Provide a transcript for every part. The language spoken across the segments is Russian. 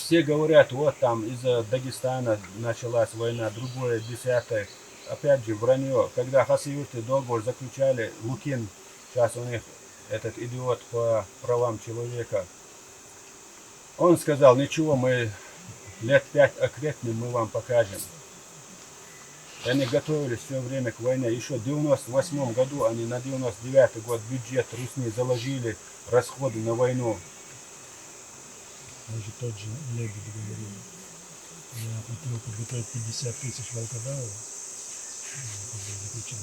все говорят, вот там из-за Дагестана началась война, другое, десятое. Опять же, вранье. Когда хасиюрты договор заключали, Лукин, сейчас у них этот идиот по правам человека, он сказал, ничего, мы лет 5 окрепнем, мы вам покажем. И они готовились все время к войне. Еще в 98 году, они на 99 год бюджет Русни заложили расходы на войну. Даже тот же Лебедь говорил, я хотел подготовить 50 тысяч волкодавов, когда заключил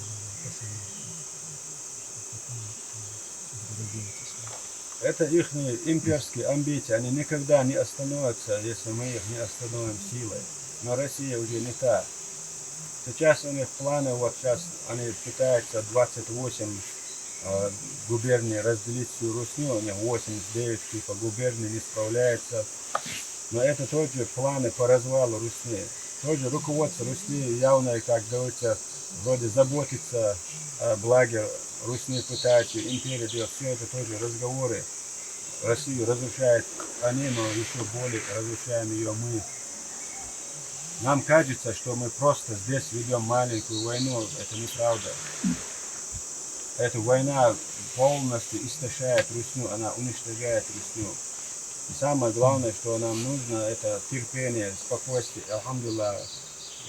Это их имперские амбиции, они никогда не остановятся, если мы их не остановим силой. Но Россия уже не та. Сейчас у них планы, вот сейчас они пытаются 28 губерний разделить всю Русню, у них 89 типа губерний не справляется. Но это тоже планы по развалу Русни. Тоже руководство Русни явно, как говорится, вроде заботится о благе Русни, пытается, империя делает, все это тоже разговоры. Россию разрушают они, но еще более разрушаем ее мы. Нам кажется, что мы просто здесь ведем маленькую войну, это неправда. Эта война полностью истощает Русню, она уничтожает Русню. И самое главное, что нам нужно, это терпение, спокойствие. Алхамдулилlah,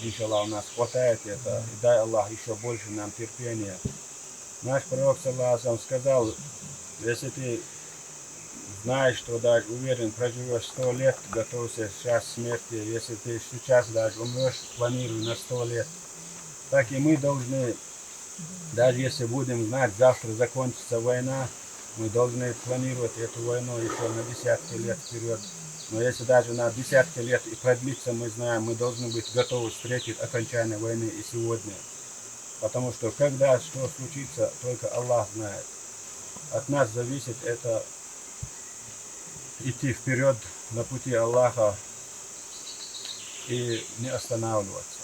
иншаллах, у нас хватает это. И дай Аллах еще больше нам терпения. Наш пророк, саллаллаху, сказал, если ты знаешь, что даже уверен, проживешь 100 лет, готовься сейчас к смерти. Если ты сейчас даже умрешь, планируй на 100 лет. Так и мы должны, даже если будем знать, завтра закончится война, мы должны планировать эту войну еще на десятки лет вперед. Но если даже на десятки лет и продлится, мы знаем, мы должны быть готовы встретить окончание войны и сегодня. Потому что когда что случится, только Аллах знает. От нас зависит это идти вперед на пути Аллаха и не останавливаться.